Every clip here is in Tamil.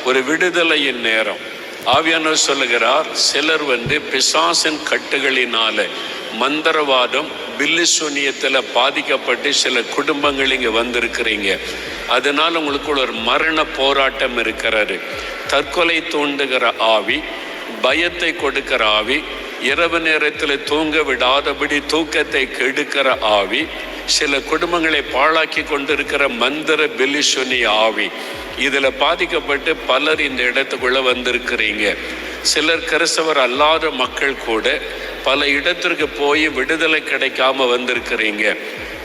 ஒரு விடுதலையின் நேரம். ஆவியானவர் சொல்லுகிறார், சிலர் பிசாசின் கட்டுகளினால மந்திரவாதம் பில்லிசூனியத்தில் பாதிக்கப்பட்டு சில குடும்பங்கள் இங்கே வந்திருக்கிறீங்க. அதனால் உங்களுக்குள்ள ஒரு மரண போராட்டம் இருக்கிறாரு. தற்கொலை தூண்டுகிற ஆவி, பயத்தை கொடுக்கிற ஆவி, இரவு நேரத்தில் தூங்க விடாதபடி தூக்கத்தை கெடுக்கிற ஆவி, சில குடும்பங்களை பாழாக்கி கொண்டிருக்கிற மந்திர பில்லிசூனிய ஆவி, இதில் பாதிக்கப்பட்டு பலர் இந்த இடத்துக்குள்ள வந்திருக்கிறீங்க. சிலர் கிறிஸ்தவர் அல்லாத மக்கள் கூட பல இடத்திற்கு போய் விடுதலை கிடைக்காம வந்திருக்கிறீங்க.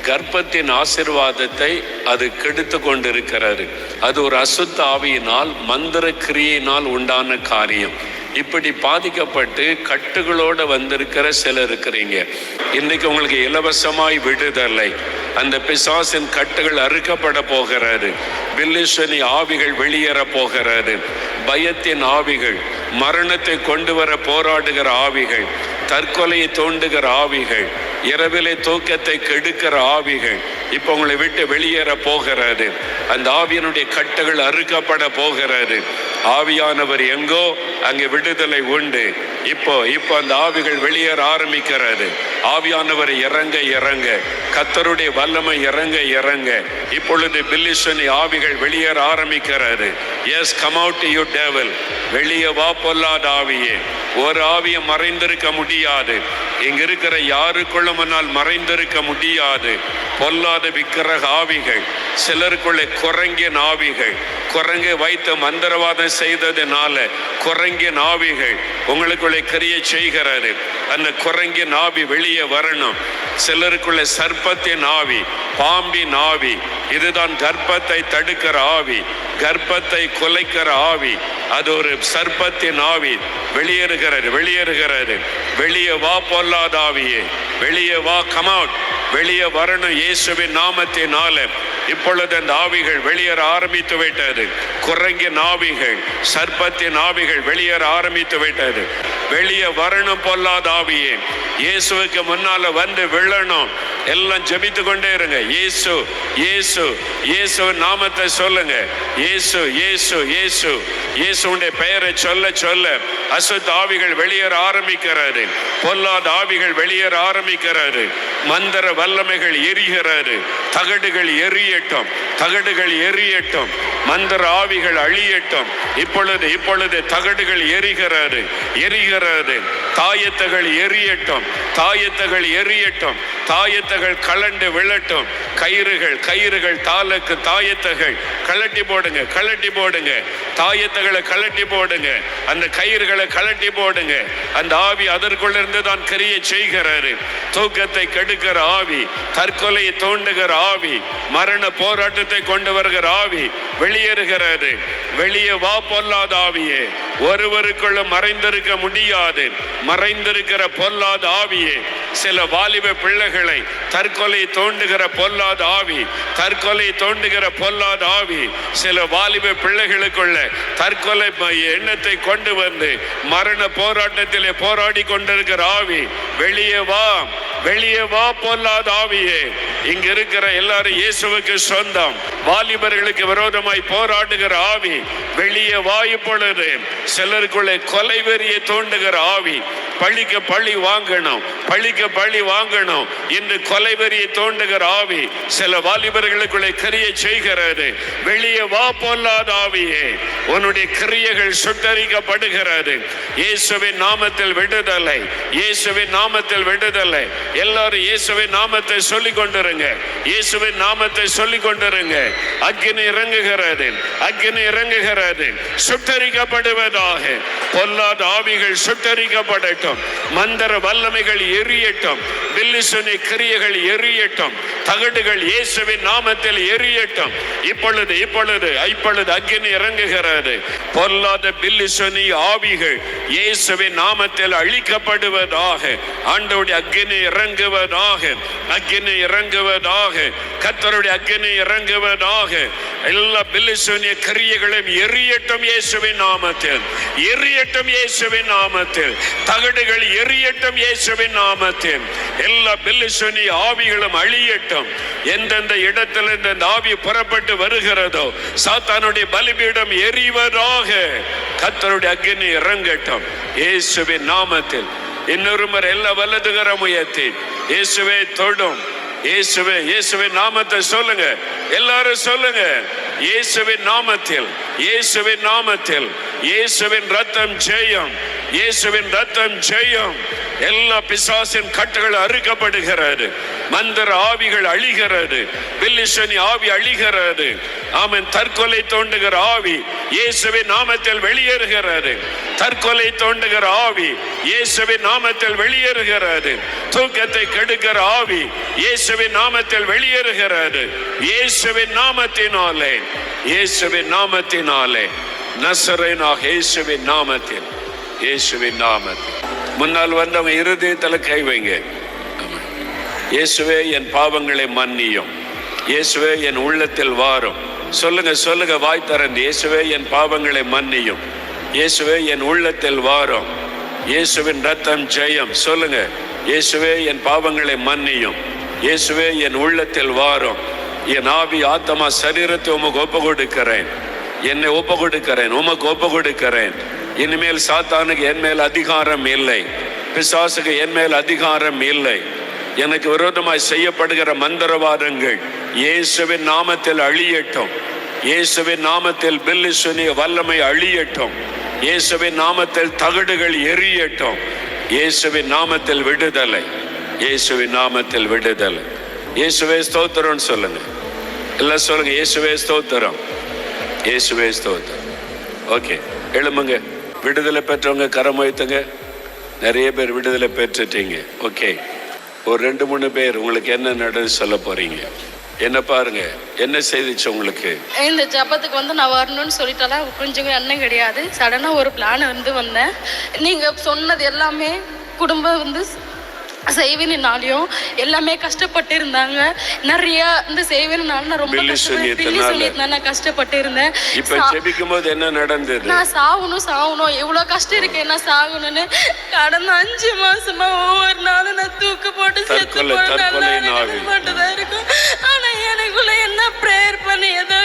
கர்ப்பத்தின் ஆசீர்வாதத்தை அது கெடுத்து கொண்டிருக்கிறது. அது ஒரு அசுத்த ஆவியினால், மந்திர கிரியையினால் உண்டான காரியம். இப்படி பாதிக்கப்பட்டு கட்டுகளோடு வந்திருக்கிற சிலர் இருக்கிறீங்க. இன்னைக்கு உங்களுக்கு இலவசமாய் விடுதலை. அந்த பிசாசின் கட்டுகள் அறுக்கப்பட போகிறது. பில்லிசூனி ஆவிகள் வெளியேற போகிறது. பயத்தின் ஆவிகள், மரணத்தை கொண்டு வர போராடுகிற ஆவிகள், தற்கொலையை தோண்டுகிற ஆவிகள், இரவிலே தூக்கத்தை கெடுக்கிற ஆவிகள் இப்போ உங்களை விட்டு வெளியேற போகிறது. அந்த ஆவியனுடைய கட்டுகள் அறுக்கப்பட போகிறது. ஆவியானவர் எங்கோ அங்கே விடுதலை உண்டு. இப்போ அந்த ஆவிகள் வெளியேற ஆரம்பிக்கிறது. ஆவியானவர் இறங்க கர்த்தருடைய வல்லமை இறங்க இப்பொழுது பில்லிசூனி ஆவிகள் வெளியேற ஆரம்பிக்கிறது. Yes, come out you devil. வெளியே வா பொல்லாத ஆவியே. ஒரு ஆவியை மறைந்திருக்க முடியாது. இங்க இருக்கிற யாருக்குள்ளும் மறைந்திருக்க முடியாது. பொல்லாத விக்கிரக ஆவிகள், சிலருக்குள்ளே குரங்கின் ஆவிகள், குரங்கை வைத்து மந்திரவாதம் செய்ததுனால குரங்கின் ஆவிகள் உங்களுக்குள்ளே கிரியை செய்கிறது. அந்த குரங்கின் ஆவி வெளியே வரணும். சிலருக்குள்ளே சர்ப்பத்தின் ஆவி, பாம்பின் ஆவி, இதுதான் கர்ப்பத்தை தடுக்கிற ஆவி, கர்ப்பத்தை குலைக்கிற ஆவி. அது ஒரு சர்ப்பத்தின் ஆவி. வெளியேறுகிறது. வெளியே வா பொல்லாத ஆவியே, வெளியே வா, கம் அவுட். வெளியே வரணும் இயேசுவின் நாமத்தினால. இப்பொழுது அந்த ஆவிகள் வெளியேற ஆரம்பித்து விட்டது. குரங்கின் ஆவிகள், சர்ப்பத்தின் ஆவிகள் வெளியேற ஆரம்பித்து விட்டது. வெளியே வரணும் பொல்லாத ஆவியே. இயேசுவுக்கு முன்னால வந்து விழணும். எல்லாம் ஜெபித்து கொண்டே இருங்க. இயேசு இயேசு இயேசு நாமத்தை சொல்லுங்க. இயேசு இயேசு இயேசு இயேசுடைய பெயரை சொல்ல அசுத்த ஆவிகள் வெளியேற ஆரம்பிக்கிறது. பொல்லாத ஆவிகள் வெளியேற ஆரம்பிக்கிறது. மந்திர வல்லமைகள் எரிகிறது. தகடுகள் எரியட்டும். மந்திர ஆவிகள் அழியட்டும். இப்பொழுது தகடுகள் எரிகிறது. தாயத்துகள் எரியட்டும். தாயத்துகள் கலண்டு விழட்டும். கயிறுகள் தாலுக்கு தாயத்துகள் கலட்டி போடுங்க. தாயத்துகளை கலட்டி போடுங்க. அந்த கயிறுகளை கலட்டி போடுங்க. அந்த ஆவி அதற்குள்ள இருந்து தான் கிரியை செய்கிறாரு. தூக்கத்தை கெடுக்கிற ஆவி, தற்கொலையை தோண்டுகிற ஆவி, மரண போராட்டத்தை கொண்டு வருகிற ஆவி வெளியேறுகிறது. வெளியே வா பொல்லாத ஆவியே. ஒருவருக்குள்ள மறைந்திருக்க முடியாது. மறைந்திருக்கிற பொல்லாத ஆவியே, சில வாலிப பிள்ளைகளை தற்கொலை தோண்டுகிற பொல்லாத ஆவி, சில வாலிப பிள்ளைகளுக்குள்ள தற்கொலை எண்ணத்தை கொண்டு வந்து மரண போராட்டத்திலே போராடி கொண்டிருக்கிற ஆவி வெளியே வா பொல்லாத ஆவியே. இங்க இருக்கிற எல்லாரும் இயேசுவுக்கு சொந்தம். வாலிபர்களுக்கு விரோதமாய் போராடுகிற ஆவி வெளியே வா. இப்பொழுது சிலருக்குள்ளே கொலை வெறியை தோண்டுகிற ஆவி, பழிக்கு பழி வாங்கணும் என்று கொலை வெறியை தோண்டுகிற ஆவி சில வாலிபர்களுக்குள்ளே கிரியை செய்கிறது. வெளியே வா பொல்லாத ஆவியே. உன்னுடைய கிரியைகள் சுட்டரிக்கப்படுகிறது. இயேசுவின் நாமத்தில் விடுதலை. எல்லாரும் இயேசுவின் நாமத்தை சொல்லிக் கொண்டிருங்க. அக்கினி இறங்குகிறது. சுட்டரிக்கப்படுவதாக. பொல்லாத ஆவிகள் சுட்டரிக்கப்படட்டும். மந்திர வல்லமைகள் எரியட்டும். பில்லிசூனி கிரியைகள் எரியட்டும். தகடுகள் இயேசுவின் நாமத்தில் எரியட்டும். இப்பொழுது அக்கினி இறங்குகிறது. பொல்லாத பில்லிசூனி ஆவிகள் இயேசுவின் நாமத்தில் அழிக்கப்படுவதாக. ஆண்டவருடைய அக்கினி இறங்குவதாக. இறங்குவதாக, கர்த்தருடைய அக்கினி இறங்குவதாக. எல்லா பில்லிசூனிய கிரியைகளையும் எரியட்டும் இயேசுவின் நாமத்தில், எரியட்டும் இயேசுவின் நாமத்தில். தகடுகள் எரியட்டும் இயேசுவின் நாமத்தில். எல்லா பில்லிசூனிய ஆவிகளும் அழியட்டும். எந்தெந்த இடத்தில் இந்த ஆவி புறப்பட்டு வருகிறதோ சாத்தானுடைய பலிபீடம் எரிவதாக. கர்த்தருடைய அக்கினி இறங்கட்டும் இயேசுவின் நாமத்தில். இன்னொரு முறை எல்லா வலதுகரம் உயர்த்தி இயேசுவே தொடும். இயேசுவே, இயேசுவின் நாமத்தை சொல்லுங்க, எல்லாரும் சொல்லுங்க. இயேசுவின் நாமத்தில், இயேசுவின் நாமத்தில். இயேசுவின் ரத்தம் ஜெயம், இயேசுவின் ரத்தம் ஜெயம். எல்லா பிசாசின் கட்டுகள் அறுக்கப்படுகிறது, மந்திர ஆவிகள் அழிகிறது, பில்லிசூனி ஆவி அழிகிறது. ஆமென். தற்கொலை தோண்டுகிற ஆவி இயேசுவின் நாமத்தில் வெளியேறுகிறது. தற்கொலை தோண்டுகிற ஆவி இயேசுவின் நாமத்தில் வெளியேறுகிறது. தூக்கத்தை கெடுக்கிற ஆவி இயேசுவின் நாமத்தில் வெளியேறுகிறது. இயேசுவின் நாமத்தினாலே, இயேசுவின் நாமத்தினாலே, நசரேயனாகிய இயேசுவின் நாமத்தில், இயேசுவின் நாமத்தில். முன்னால் வந்தவங்க இருதயத்தில் கை வைங்க. இயேசுவே என் பாவங்களை மன்னியும், இயேசுவே என் உள்ளத்தில் வாரும். சொல்லுங்க, சொல்லுங்க, வாய் திறந்து. இயேசுவே என் பாவங்களை மன்னியும், இயேசுவே என் உள்ளத்தில் வாரும். இயேசுவின் ரத்தம் ஜெயம். சொல்லுங்க, இயேசுவே என் பாவங்களை மன்னியும், இயேசுவே என் உள்ளத்தில் வாரும். என் ஆவி ஆத்மா சரீரத்தை உமக்கு ஒப்பு கொடுக்கிறேன், என்னை ஒப்பு கொடுக்கிறேன், உமக்கு ஒப்பு கொடுக்கிறேன். இனிமேல் சாத்தானுக்கு என் மேல் அதிகாரம் இல்லை, பிசாசுக்கு என் மேல் அதிகாரம் இல்லை. எனக்கு விரோதமாய் செய்யப்படுகிற மந்திரவாதங்கள் இயேசுவின் நாமத்தில் அழியட்டும். இயேசுவின் நாமத்தில் பில்லிசூனிய வல்லமை அழியட்டும். இயேசுவின் நாமத்தில் தகடுகள் எரியட்டும். இயேசுவின் நாமத்தில் விடுதலை, இயேசுவின் நாமத்தில் விடுதலை. இயேசுவே ஸ்தோத்திரம் சொல்லுங்க, எல்லாம் சொல்லுங்க. இயேசுவே ஸ்தோத்திரம், இயேசுவே ஸ்தோத்திரம். ஓகே, எழும்புங்க. விடுதலை பெற்றவங்க கரம் வைத்துங்க. நிறைய பேர் விடுதலை பெற்றுட்டீங்க. ஓகே, ஒரு 2-3 பேர் உங்களுக்கு என்ன நடந்து சொல்ல போறீங்க? என்ன பாருங்க, என்ன செய்திச்சு உங்களுக்கு? இந்த ஜபத்துக்கு வந்து நான் வரணும்னு சொல்லிட்டாலாம் கொஞ்சம் எண்ணம் கிடையாது. சடனாக ஒரு பிளான் வந்தேன். நீங்கள் சொன்னது எல்லாமே குடும்பம் வந்து செய்வினாலையும் எல்லாமே கஷ்டப்பட்டு இருந்தாங்க. நிறைய இந்த செய்வினால நான் ரொம்ப நான் கஷ்டப்பட்டு இருந்தேன். இப்ப ஜெபிக்கும் போது என்ன நடந்தது? நான் சாகணும் எவ்வளவு கஷ்டம் இருக்கு, நான் சாகணும்னு கடந்த 5 மாசமா ஒவ்வொரு நாளும் நான் தூக்கு போட்டு செத்து போட்டுதான் இருக்கும். ஆனா எனக்குள்ள என்ன பிரேயர் பண்ணி ஏதோ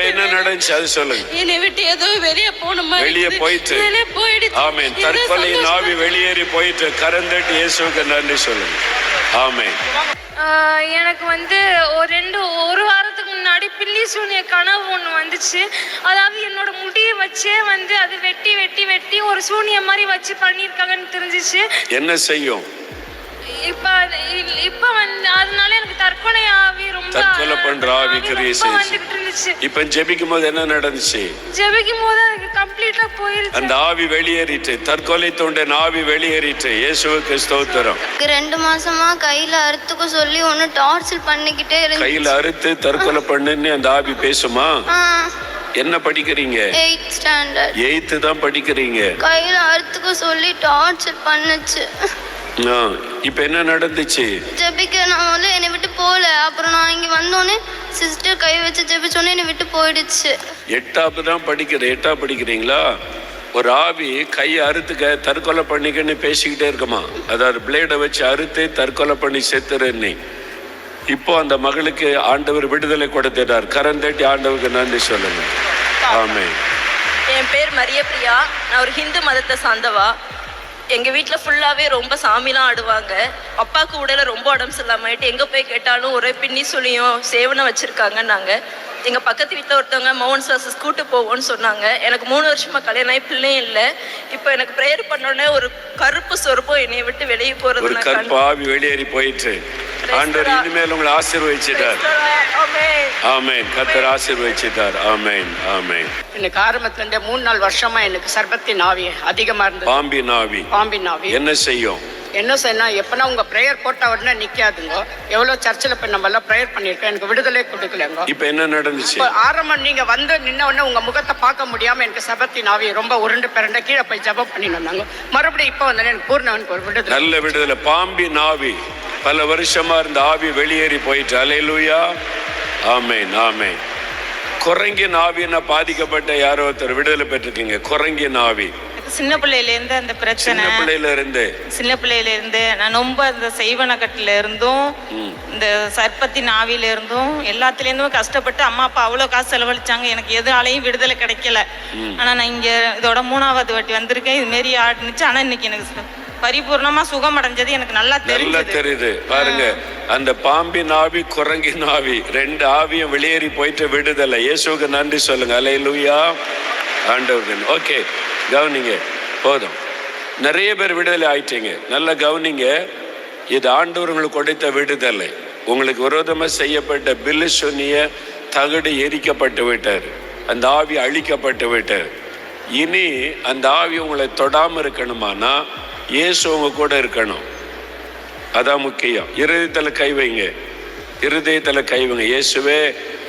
என்ன நடந்துச்சு அது சொல்லுங்க. என்னை விட்டு ஏதோ வெளியே போகணுமா, வெளியே போயிடுச்சு. ஆமென். தற்கொலையின் ஆவி வெளியேறி போயிட்டு கரந்தட்டு இயேசுவுக்கு நன்றி சொல்லுங்க. ஆமென். எனக்கு வந்து ஒரு வாரத்துக்கு முன்னாடி பில்லிசூனிய கனவு ஒன்று வந்துச்சு. அதாவது என்னோட முடியை வச்சே வந்து அது வெட்டி வெட்டி வெட்டி ஒரு சூனிய மாதிரி வச்சு பண்ணியிருக்காங்கன்னு தெரிஞ்சிச்சு. என்ன செய்யும்? இப்ப வந்து அதனால எனக்கு தற்கொலை ஆவி ரொம்ப தற்கொலை பண்ற ஆவி கிரியை வந்துட்டு இருந்துச்சு. இப்ப ஜெபிக்கும் போது என்ன நடந்துச்சு? ஜெபிக்கும் போது எனக்கு கம்ப்ளீட்டா போயிருச்சு. அந்த ஆவி வெளியேறிட்டு, தற்கொலை தோண்டன் ஆவி வெளியேறிட்டு. இயேசுவுக்கு ஸ்தோத்திரம். 2 மாசமா கையில அறுத்துக்க சொல்லி ஒன்னு டார்ச்சர் பண்ணிக்கிட்டே இருந்து. கையில அறுத்து தற்கொலை பண்ணுன்னு அந்த ஆவி பேசுமா? என்ன படிக்கிறீங்க? 8th standard. 8th தான் படிக்கிறீங்க. கையில அறுத்துக்க சொல்லி டார்ச்சர் பண்ணுச்சு. இப்ப என்ன நடந்துச்சு? ஜெபிக்க நான் வந்து என்னை விட்டு போல. அப்புறம் நான் இங்க வந்தோடனே சிஸ்டர் கை வச்சு ஜெபிச்சோன்னே என்னை விட்டு போயிடுச்சு. 8th தான் படிக்கிறீங்களா? ஒரு ஆவி கையை அறுத்துக்க தற்கொலை பண்ணிக்கன்னு பேசிக்கிட்டே இருக்குமா? அதாவது பிளேடை வச்சு அறுத்து தற்கொலை பண்ணி செத்துறேன்னு. இப்போ அந்த மகளுக்கு ஆண்டவர் விடுதலை கொடுத்துட்டார். கரந்தட்டி ஆண்டவருக்கு நன்றி சொல்லுங்க. ஆமென். என் பேர் மரியப்பிரியா. நான் ஒரு ஹிந்து மதத்தை சார்ந்தவா. எங்கள் வீட்டில் ஃபுல்லாகவே ரொம்ப சாமிலாம் ஆடுவாங்க. அப்பாவுக்கு உடலை ரொம்ப உடம்பு சரியில்லாமட்டு எங்கே போய் கேட்டாலும் ஒரே பின்னி சொல்லியும் சேவனை வச்சுருக்காங்க. நாங்கள் எங்கள் பக்கத்து வீட்டில் ஒருத்தவங்க மவுண்ட் சாசஸ் கூட்டு போவோன்னு சொன்னாங்க. எனக்கு 3 வருஷமாக கல்யாணம் ஆகி பிள்ளையும் இல்லை. இப்போ எனக்கு ப்ரேயர் பண்ணோன்னே ஒரு கருப்பு சொருப்பம் என்னை விட்டு வெளியே போகிறது. ஒரு கருப்பு ஆவி வெளியேறி போயிட்டு ஆண்டவர் இனிமேல் உங்களை ஆசீர்வதிச்சிட்டார். ஆமென். கர்த்தர் ஆசீர்வதிச்சிட்டார். ஆமென். ஆமென். எனக்கு ஆரம்பத்துல 3-4 வருஷமா எனக்கு சர்பத்தின் ஆவி அதிகமா இருந்தது. பாம்பின் ஆவி என்ன செய்யும்? என்ன செய்யணும், எப்பனா உங்க பிரேயர் போட்ட உடனே நிக்காதுங்க. எவ்வளவு சர்ச்சில் போய் நம்ம எல்லாம் பிரேயர் பண்ணிருக்கோம், எனக்கு விடுதலை கொடுக்கலங்க. இப்ப என்ன நடந்துச்சு? ஆரம்பம் நீங்க வந்து நின்ன உடனே உங்க முகத்தை பார்க்க முடியாம எனக்கு சர்பத்தின் ஆவி ரொம்ப உருண்டு பிறண்ட கீழே போய் ஜபம் பண்ணிட்டு வந்தாங்க. மறுபடியும் இப்ப வந்து எனக்கு பூர்ணவனுக்கு ஒரு விடுதலை, நல்ல விடுதலை. பாம்பின் ஆவி பல வருஷமா இருந்த ஆவி வெளியேறி போயிட்டு. அல்லேலூயா, ஆமென், ஆமென். குரங்கின் ஆவியின பாதிக்கப்பட்ட யாரோ ஒருத்தர் விடுதலை பெற்றிருக்கீங்க. குரங்கின் ஆவி சின்ன பிள்ளையிலேருந்து அந்த பிரச்சனை, சின்ன பிள்ளையில இருந்து நான் ரொம்ப அந்த செய்வனக்கட்டுல இருந்தும் இந்த சர்ப்பத்தின் ஆவியில இருந்தும் எல்லாத்துலேருந்தும் கஷ்டப்பட்டு அம்மா அப்பா அவ்வளோ காசு செலவழிச்சாங்க. எனக்கு எதுனாலையும் விடுதலை கிடைக்கல. ஆனால் நான் இங்கே இதோட 3வது வாட்டி வந்திருக்கேன். இதுமாரி ஆடுனுச்சு. ஆனால் இன்னைக்கு எனக்கு பரிபூர்ணமா சுகம் அடைஞ்சது எனக்கு நல்லா தெரியுது. பாருங்க, அந்த பாம்பின் ஆவி, குரங்கின் ஆவி, 2 ஆவியும் வெளியேறி போயிட்டு விடுதலை. இயேசுவுக்கு நன்றி சொல்லுங்க. அல்லேலூயா, ஆண்டவர்கள். ஓகே, கவனிங்க, போதும். நிறைய பேர் விடுதலை ஆயிட்டீங்க. நல்லா கவனிங்க, இது ஆண்டவர் உங்களுக்கு கொடுத்த விடுதலை. உங்களுக்கு விரோதமாக செய்யப்பட்ட பில்லிசூனிய தகடு எரிக்கப்பட்டு விட்டார். அந்த ஆவி அழிக்கப்பட்டு விட்டார். இனி அந்த ஆவி உங்களை தொடாமல் இருக்கணுமானா இயேசு உங்க கூட இருக்கணும். அதான் முக்கியம். இருதயத்தில் கை வைங்க, இருதயத்தில் கை வைங்க. இயேசுவே,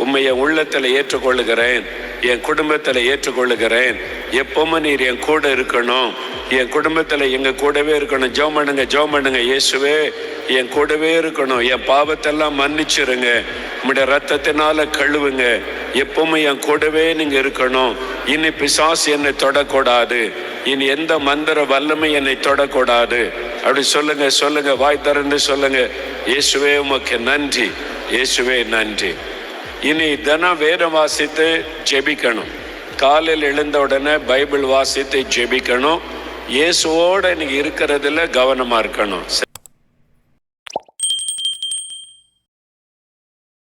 உம்மை என் உள்ளத்தில் ஏற்றுக்கொள்ளுகிறேன், என் குடும்பத்தில் ஏற்றுக்கொள்ளுகிறேன். எப்பவுமே நீர் என் கூட இருக்கணும், என் குடும்பத்தில் எங்கள் கூடவே இருக்கணும். ஜெபம் பண்ணுங்க, ஜெபம் பண்ணுங்க. இயேசுவே, என் கூடவே இருக்கணும், என் பாவத்தெல்லாம் மன்னிச்சிருங்க, உம்முடைய ரத்தத்தினால கழுவுங்க, எப்பவுமே என் கூடவே நீங்க இருக்கணும். இனி பிசாசு என்னை தொடக்கூடாது, இனி எந்த மந்திர வல்லமை என்னை தொடக்கூடாது. அப்படி சொல்லுங்க, சொல்லுங்க, வாய் திறந்து சொல்லுங்க. இயேசுவே உமக்கு நன்றி, இயேசுவே நன்றி. இனி தினம் வேதம் வாசித்து ஜெபிக்கணும். காலையில் எழுந்த உடனே பைபிள் வாசித்து ஜெபிக்கணும். இயேசுவோட நீங்க இருக்கிறதுல கவனமா இருக்கணும்.